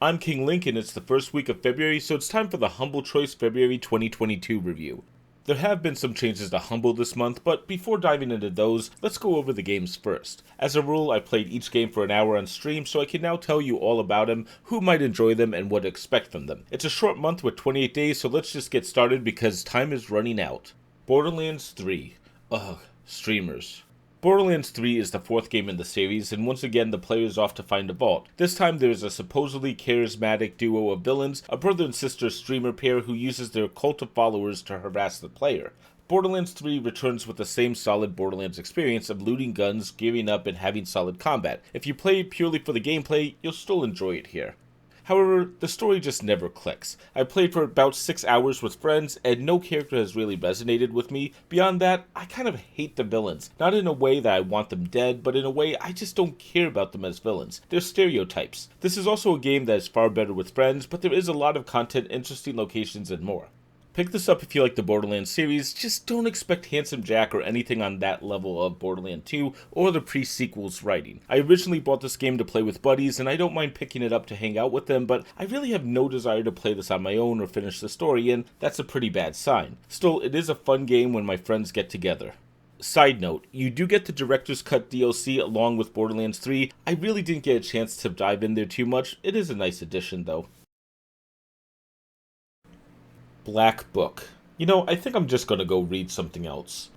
I'm King Link and it's the first week of February, so it's time for the Humble Choice February 2022 review. There have been some changes to Humble this month, but before diving into those, let's go over the games first. As a rule, I played each game for an hour on stream, so I can now tell you all about them, who might enjoy them, and what to expect from them. It's a short month with 28 days, so let's just get started because time is running out. Borderlands 3. Ugh, streamers. Borderlands 3 is the fourth game in the series, and once again the player is off to find a vault. This time there is a supposedly charismatic duo of villains, a brother and sister streamer pair who uses their cult of followers to harass the player. Borderlands 3 returns with the same solid Borderlands experience of looting guns, gearing up, and having solid combat. If you play purely for the gameplay, you'll still enjoy it here. However, the story just never clicks. I played for about 6 hours with friends, and no character has really resonated with me. Beyond that, I kind of hate the villains. Not in a way that I want them dead, but in a way I just don't care about them as villains. They're stereotypes. This is also a game that is far better with friends, but there is a lot of content, interesting locations, and more. Pick this up if you like the Borderlands series, just don't expect Handsome Jack or anything on that level of Borderlands 2 or the pre-sequel's writing. I originally bought this game to play with buddies and I don't mind picking it up to hang out with them, but I really have no desire to play this on my own or finish the story, and that's a pretty bad sign. Still, it is a fun game when my friends get together. Side note, you do get the Director's Cut DLC along with Borderlands 3. I really didn't get a chance to dive in there too much. It is a nice addition though. Black Book. You know, I think I'm just gonna go read something else.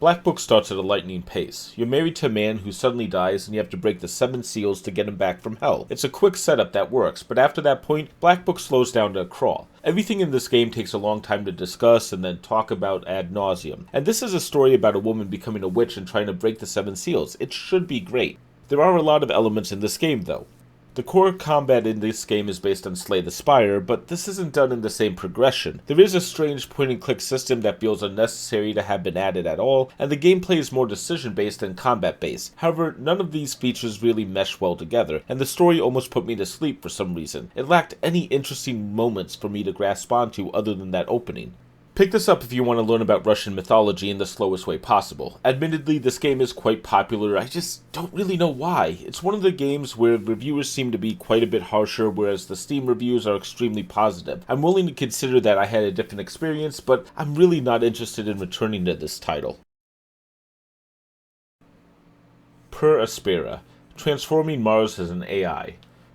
Black Book starts at a lightning pace. You're married to a man who suddenly dies and you have to break the 7 seals to get him back from hell. It's a quick setup that works, but after that point, Black Book slows down to a crawl. Everything in this game takes a long time to discuss and then talk about ad nauseum. And this is a story about a woman becoming a witch and trying to break the 7 seals. It should be great. There are a lot of elements in this game though. The core combat in this game is based on Slay the Spire, but this isn't done in the same progression. There is a strange point-and-click system that feels unnecessary to have been added at all, and the gameplay is more decision-based than combat-based. However, none of these features really mesh well together, and the story almost put me to sleep for some reason. It lacked any interesting moments for me to grasp onto other than that opening. Pick this up if you want to learn about Russian mythology in the slowest way possible. Admittedly, this game is quite popular, I just don't really know why. It's one of the games where reviewers seem to be quite a bit harsher, whereas the Steam reviews are extremely positive. I'm willing to consider that I had a different experience, but I'm really not interested in returning to this title. Per Aspera. Transforming Mars as an AI.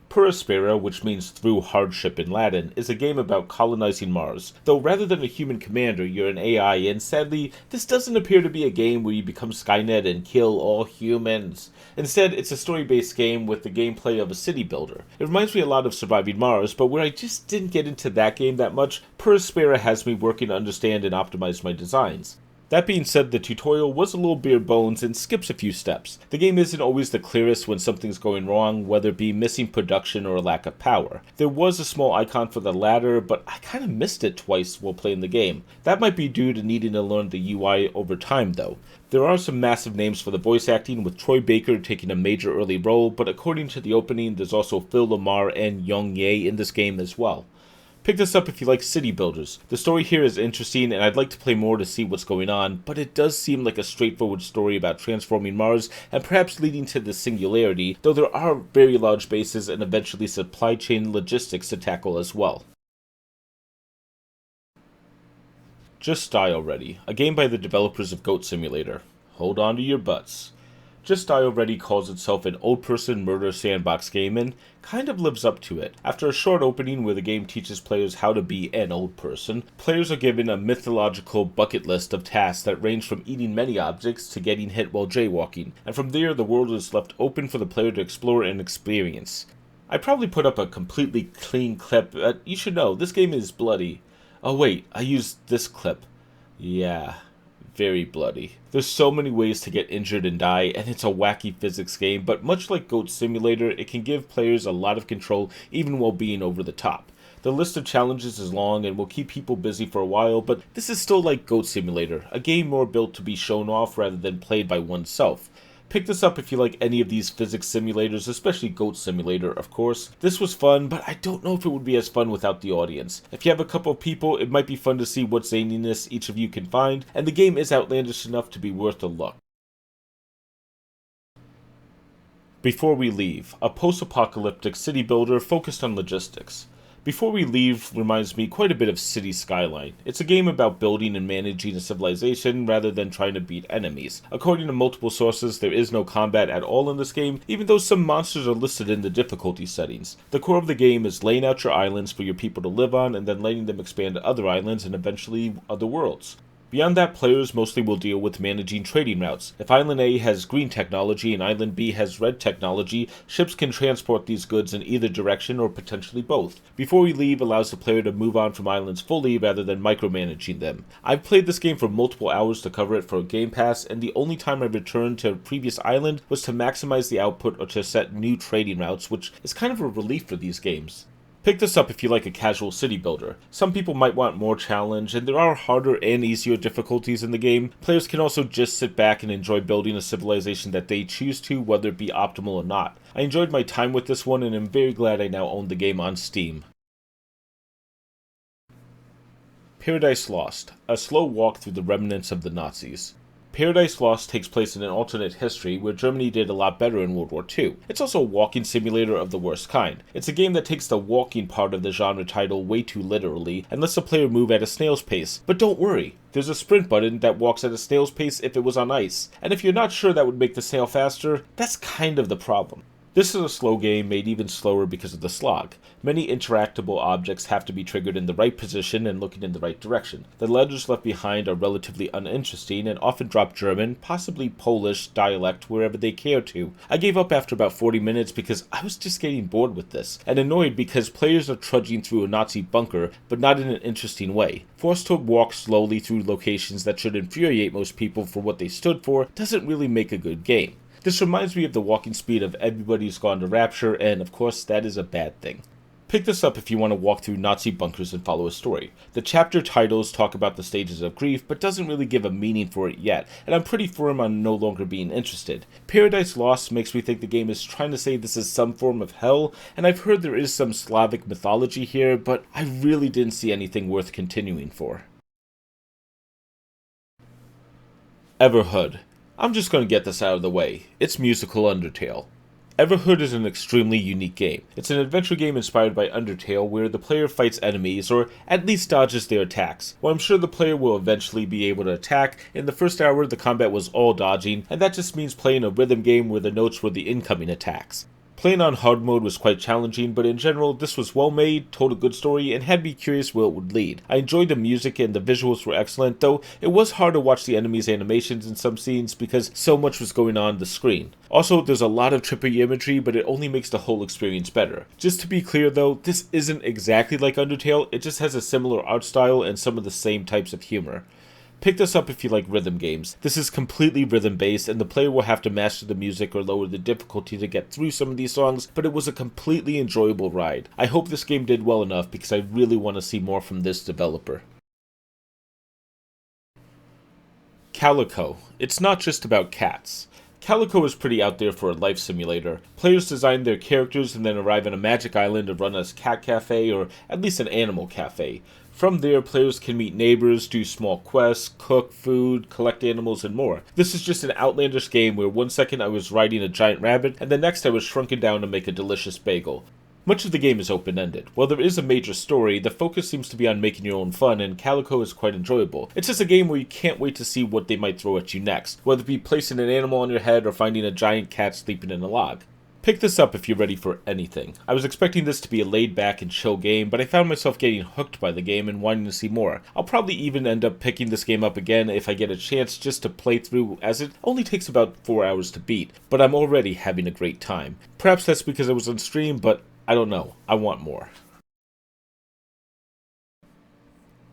Per Aspera, which means through hardship in Latin, is a game about colonizing Mars. Though rather than a human commander, you're an AI, and sadly, this doesn't appear to be a game where you become Skynet and kill all humans. Instead, it's a story-based game with the gameplay of a city builder. It reminds me a lot of Surviving Mars, but where I just didn't get into that game that much, Per Aspera has me working to understand and optimize my designs. That being said, the tutorial was a little bare bones and skips a few steps. The game isn't always the clearest when something's going wrong, whether it be missing production or a lack of power. There was a small icon for the latter, but I kinda missed it twice while playing the game. That might be due to needing to learn the UI over time though. There are some massive names for the voice acting, with Troy Baker taking a major early role, but according to the opening, there's also Phil Lamar and Young Ye in this game as well. Pick this up if you like city builders. The story here is interesting and I'd like to play more to see what's going on, but it does seem like a straightforward story about transforming Mars and perhaps leading to the singularity, though there are very large bases and eventually supply chain logistics to tackle as well. Just Die Already, a game by the developers of Goat Simulator. Hold on to your butts. Just Die Already calls itself an old-person murder sandbox game and kind of lives up to it. After a short opening where the game teaches players how to be an old person, players are given a mythological bucket list of tasks that range from eating many objects to getting hit while jaywalking, and from there the world is left open for the player to explore and experience. I probably put up a completely clean clip, but you should know, this game is bloody. Oh wait, I used this clip. Yeah. Very bloody. There's so many ways to get injured and die, and it's a wacky physics game, but much like Goat Simulator, it can give players a lot of control even while being over the top. The list of challenges is long and will keep people busy for a while, but this is still like Goat Simulator, a game more built to be shown off rather than played by oneself. Pick this up if you like any of these physics simulators, especially Goat Simulator, of course. This was fun, but I don't know if it would be as fun without the audience. If you have a couple of people, it might be fun to see what zaniness each of you can find, and the game is outlandish enough to be worth a look. Before We Leave, a post-apocalyptic city builder focused on logistics. Before We Leave reminds me quite a bit of City Skyline. It's a game about building and managing a civilization rather than trying to beat enemies. According to multiple sources, there is no combat at all in this game, even though some monsters are listed in the difficulty settings. The core of the game is laying out your islands for your people to live on and then letting them expand to other islands and eventually other worlds. Beyond that, players mostly will deal with managing trading routes. If Island A has green technology and Island B has red technology, ships can transport these goods in either direction or potentially both. Before We Leave allows the player to move on from islands fully rather than micromanaging them. I've played this game for multiple hours to cover it for Game Pass, and the only time I returned to a previous island was to maximize the output or to set new trading routes, which is kind of a relief for these games. Pick this up if you like a casual city builder. Some people might want more challenge, and there are harder and easier difficulties in the game. Players can also just sit back and enjoy building a civilization that they choose to, whether it be optimal or not. I enjoyed my time with this one, and am very glad I now own the game on Steam. Paradise Lost, a slow walk through the remnants of the Nazis. Paradise Lost takes place in an alternate history where Germany did a lot better in World War II. It's also a walking simulator of the worst kind. It's a game that takes the walking part of the genre title way too literally and lets the player move at a snail's pace. But don't worry, there's a sprint button that walks at a snail's pace if it was on ice. And if you're not sure that would make the snail faster, that's kind of the problem. This is a slow game made even slower because of the slog. Many interactable objects have to be triggered in the right position and looking in the right direction. The letters left behind are relatively uninteresting and often drop German, possibly Polish, dialect wherever they care to. I gave up after about 40 minutes because I was just getting bored with this, and annoyed because players are trudging through a Nazi bunker, but not in an interesting way. Forced to walk slowly through locations that should infuriate most people for what they stood for doesn't really make a good game. This reminds me of the walking speed of Everybody's Gone to Rapture, and of course that is a bad thing. Pick this up if you want to walk through Nazi bunkers and follow a story. The chapter titles talk about the stages of grief, but doesn't really give a meaning for it yet, and I'm pretty firm on no longer being interested. Paradise Lost makes me think the game is trying to say this is some form of hell, and I've heard there is some Slavic mythology here, but I really didn't see anything worth continuing for. Everhood. I'm just going to get this out of the way. It's musical Undertale. Everhood is an extremely unique game. It's an adventure game inspired by Undertale where the player fights enemies, or at least dodges their attacks. While I'm sure the player will eventually be able to attack, in the first hour the combat was all dodging, and that just means playing a rhythm game where the notes were the incoming attacks. Playing on hard mode was quite challenging, but in general, this was well made, told a good story, and had me curious where it would lead. I enjoyed the music and the visuals were excellent, though it was hard to watch the enemies' animations in some scenes because so much was going on the screen. Also, there's a lot of trippy imagery, but it only makes the whole experience better. Just to be clear though, this isn't exactly like Undertale, it just has a similar art style and some of the same types of humor. Pick this up if you like rhythm games. This is completely rhythm-based, and the player will have to master the music or lower the difficulty to get through some of these songs, but it was a completely enjoyable ride. I hope this game did well enough because I really want to see more from this developer. Calico. It's not just about cats. Calico is pretty out there for a life simulator. Players design their characters and then arrive on a magic island to run a cat cafe, or at least an animal cafe. From there, players can meet neighbors, do small quests, cook food, collect animals, and more. This is just an outlandish game where one second I was riding a giant rabbit, and the next I was shrunken down to make a delicious bagel. Much of the game is open-ended. While there is a major story, the focus seems to be on making your own fun, and Calico is quite enjoyable. It's just a game where you can't wait to see what they might throw at you next, whether it be placing an animal on your head or finding a giant cat sleeping in a log. Pick this up if you're ready for anything. I was expecting this to be a laid-back and chill game, but I found myself getting hooked by the game and wanting to see more. I'll probably even end up picking this game up again if I get a chance just to play through, as it only takes about 4 hours to beat, but I'm already having a great time. Perhaps that's because I was on stream, but I don't know. I want more.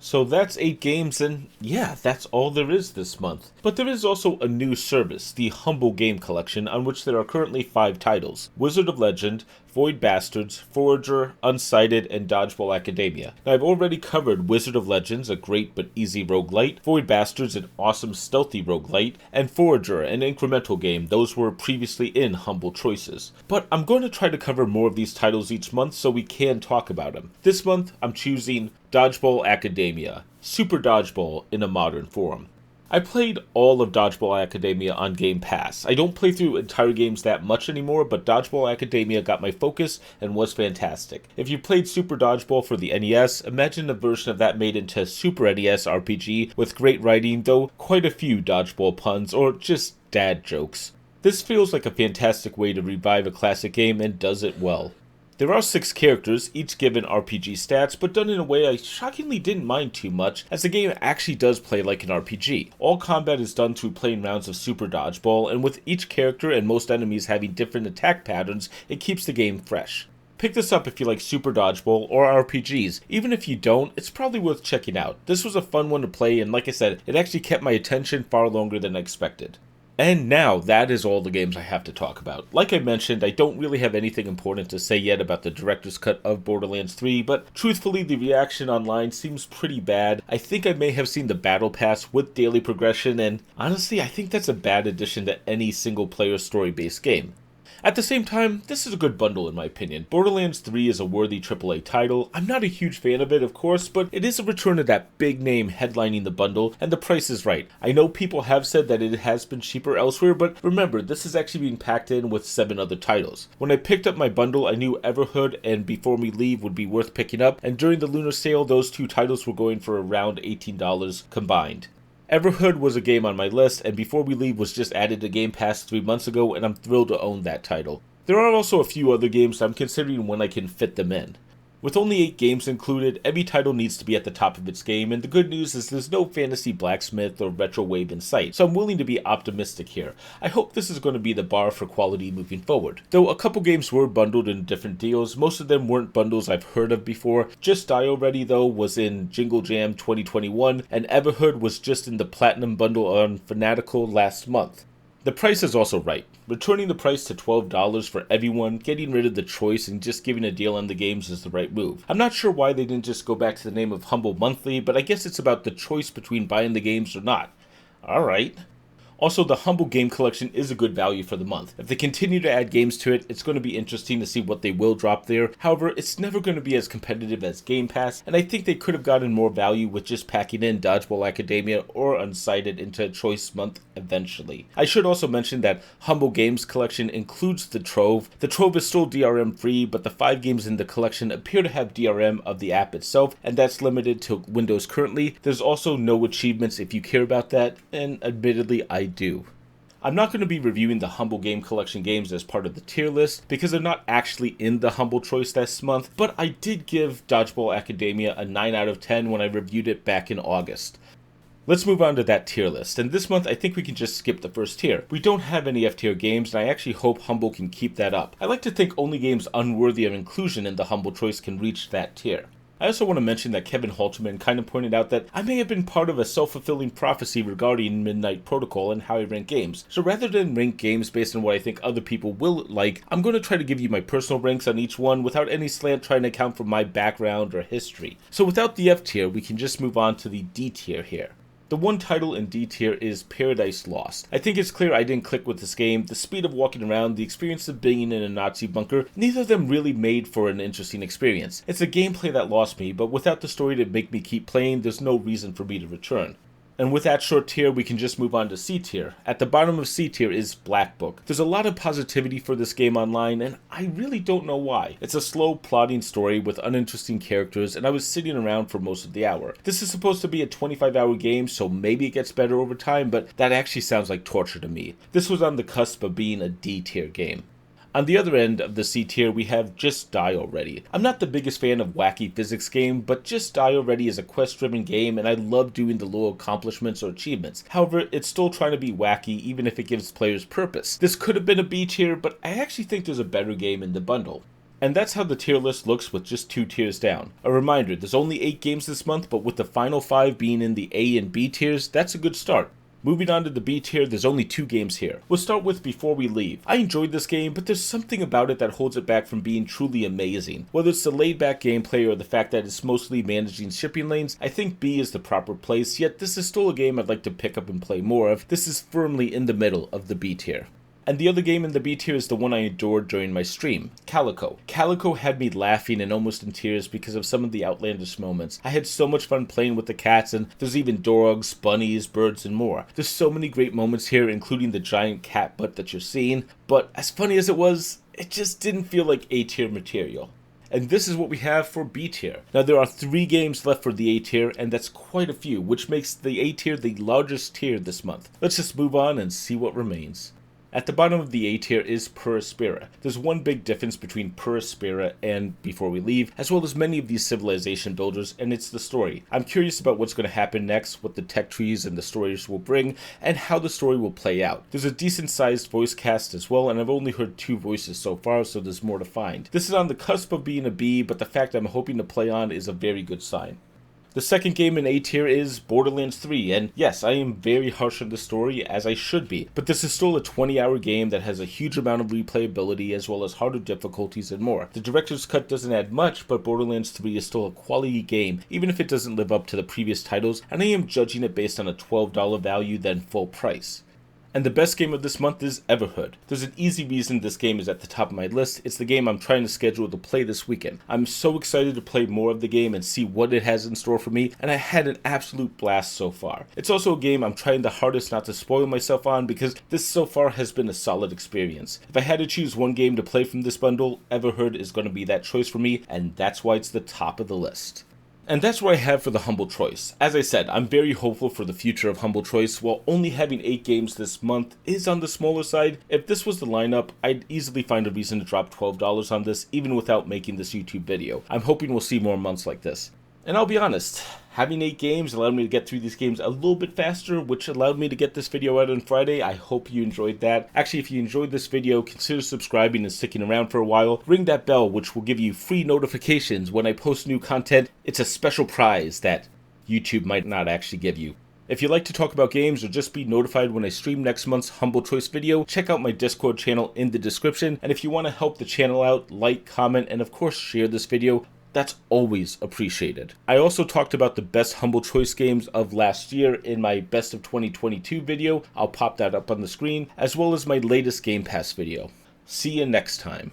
So that's 8 games, and yeah, that's all there is this month. But there is also a new service, the Humble Game Collection, on which there are currently 5 titles: Wizard of Legend, Void Bastards, Forager, Unsighted, and Dodgeball Academia. Now, I've already covered Wizard of Legends, a great but easy roguelite, Void Bastards, an awesome stealthy roguelite, and Forager, an incremental game. Those were previously in Humble Choices. But I'm going to try to cover more of these titles each month so we can talk about them. This month, I'm choosing Dodgeball Academia, Super Dodgeball in a modern form. I played all of Dodgeball Academia on Game Pass. I don't play through entire games that much anymore, but Dodgeball Academia got my focus and was fantastic. If you played Super Dodgeball for the NES, imagine a version of that made into Super NES RPG with great writing, though quite a few dodgeball puns or just dad jokes. This feels like a fantastic way to revive a classic game and does it well. There are 6 characters, each given RPG stats, but done in a way I shockingly didn't mind too much, as the game actually does play like an RPG. All combat is done through playing rounds of Super Dodgeball, and with each character and most enemies having different attack patterns, it keeps the game fresh. Pick this up if you like Super Dodgeball or RPGs. Even if you don't, it's probably worth checking out. This was a fun one to play, and like I said, it actually kept my attention far longer than I expected. And now, that is all the games I have to talk about. Like I mentioned, I don't really have anything important to say yet about the director's cut of Borderlands 3, but truthfully, the reaction online seems pretty bad. I think I may have seen the Battle Pass with daily progression, and honestly, I think that's a bad addition to any single-player story-based game. At the same time, this is a good bundle in my opinion. Borderlands 3 is a worthy AAA title. I'm not a huge fan of it, of course, but it is a return to that big name headlining the bundle, and the price is right. I know people have said that it has been cheaper elsewhere, but remember, this is actually being packed in with 7 other titles. When I picked up my bundle, I knew Everhood and Before We Leave would be worth picking up, and during the Lunar Sale, those 2 titles were going for around $18 combined. Everhood was a game on my list, and Before We Leave was just added to Game Pass 3 months ago, and I'm thrilled to own that title. There are also a few other games I'm considering when I can fit them in. With only 8 games included, every title needs to be at the top of its game, and the good news is there's no fantasy blacksmith or retro wave in sight, so I'm willing to be optimistic here. I hope this is going to be the bar for quality moving forward. Though a couple games were bundled in different deals, most of them weren't bundles I've heard of before. Just Die Already though was in Jingle Jam 2021, and Everhood was just in the Platinum bundle on Fanatical last month. The price is also right. Returning the price to $12 for everyone, getting rid of the choice, and just giving a deal on the games is the right move. I'm not sure why they didn't just go back to the name of Humble Monthly, but I guess it's about the choice between buying the games or not. Alright. Also, the Humble Game Collection is a good value for the month. If they continue to add games to it, it's going to be interesting to see what they will drop there. However, it's never going to be as competitive as Game Pass, and I think they could have gotten more value with just packing in Dodgeball Academia or Unsighted into Choice Month eventually. I should also mention that Humble Games Collection includes the Trove. The Trove is still DRM free, but the 5 games in the collection appear to have DRM of the app itself, and that's limited to Windows currently. There's also no achievements if you care about that, and admittedly I do. I'm not going to be reviewing the Humble Game Collection games as part of the tier list because they're not actually in the Humble Choice this month, but I did give Dodgeball Academia a 9 out of 10 when I reviewed it back in August. Let's move on to that tier list, and this month I think we can just skip the first tier. We don't have any F-tier games, and I actually hope Humble can keep that up. I like to think only games unworthy of inclusion in the Humble Choice can reach that tier. I also want to mention that Kevin Halterman kind of pointed out that I may have been part of a self-fulfilling prophecy regarding Midnight Protocol and how I rank games. So rather than rank games based on what I think other people will like, I'm going to try to give you my personal ranks on each one without any slant trying to account for my background or history. So without the F tier, we can just move on to the D tier here. The one title in D tier is Paradise Lost. I think it's clear I didn't click with this game. The speed of walking around, the experience of being in a Nazi bunker, neither of them really made for an interesting experience. It's the gameplay that lost me, but without the story to make me keep playing, there's no reason for me to return. And with that short tier, we can just move on to C tier. At the bottom of C tier is Black Book. There's a lot of positivity for this game online, and I really don't know why. It's a slow, plodding story with uninteresting characters, and I was sitting around for most of the hour. This is supposed to be a 25-hour game, so maybe it gets better over time, but that actually sounds like torture to me. This was on the cusp of being a D tier game. On the other end of the C tier, we have Just Die Already. I'm not the biggest fan of wacky physics game, but Just Die Already is a quest-driven game, and I love doing the little accomplishments or achievements. However, it's still trying to be wacky, even if it gives players purpose. This could have been a B tier, but I actually think there's a better game in the bundle. And that's how the tier list looks with just 2 tiers down. A reminder, there's only 8 games this month, but with the final 5 being in the A and B tiers, that's a good start. Moving on to the B tier, there's only 2 games here. We'll start with Before We Leave. I enjoyed this game, but there's something about it that holds it back from being truly amazing. Whether it's the laid-back gameplay or the fact that it's mostly managing shipping lanes, I think B is the proper place, yet this is still a game I'd like to pick up and play more of. This is firmly in the middle of the B tier. And the other game in the B tier is the one I adored during my stream, Calico. Calico had me laughing and almost in tears because of some of the outlandish moments. I had so much fun playing with the cats, and there's even dogs, bunnies, birds, and more. There's so many great moments here, including the giant cat butt that you're seeing, but as funny as it was, it just didn't feel like A tier material. And this is what we have for B tier. Now there are 3 games left for the A tier, and that's quite a few, which makes the A tier the largest tier this month. Let's just move on and see what remains. At the bottom of the A tier is Aspera. There's one big difference between Aspera and Before We Leave, as well as many of these civilization builders, and it's the story. I'm curious about what's going to happen next, what the tech trees and the stories will bring, and how the story will play out. There's a decent sized voice cast as well, and I've only heard 2 voices so far, so there's more to find. This is on the cusp of being a B, but the fact I'm hoping to play on is a very good sign. The second game in A tier is Borderlands 3, and yes, I am very harsh on the story, as I should be, but this is still a 20-hour game that has a huge amount of replayability as well as harder difficulties and more. The director's cut doesn't add much, but Borderlands 3 is still a quality game, even if it doesn't live up to the previous titles, and I am judging it based on a $12 value than full price. And the best game of this month is Everhood. There's an easy reason this game is at the top of my list. It's the game I'm trying to schedule to play this weekend. I'm so excited to play more of the game and see what it has in store for me, and I had an absolute blast so far. It's also a game I'm trying the hardest not to spoil myself on because this so far has been a solid experience. If I had to choose one game to play from this bundle, Everhood is going to be that choice for me, and that's why it's the top of the list. And that's what I have for the Humble Choice. As I said, I'm very hopeful for the future of Humble Choice. While only having 8 games this month is on the smaller side, if this was the lineup, I'd easily find a reason to drop $12 on this, even without making this YouTube video. I'm hoping we'll see more months like this. And I'll be honest, having 8 games allowed me to get through these games a little bit faster, which allowed me to get this video out on Friday. I hope you enjoyed that. Actually, if you enjoyed this video, consider subscribing and sticking around for a while. Ring that bell, which will give you free notifications when I post new content. It's a special prize that YouTube might not actually give you. If you'd like to talk about games or just be notified when I stream next month's Humble Choice video, check out my Discord channel in the description. And if you want to help the channel out, like, comment, and of course share this video. That's always appreciated. I also talked about the best Humble Choice games of last year in my Best of 2022 video. I'll pop that up on the screen, as well as my latest Game Pass video. See you next time.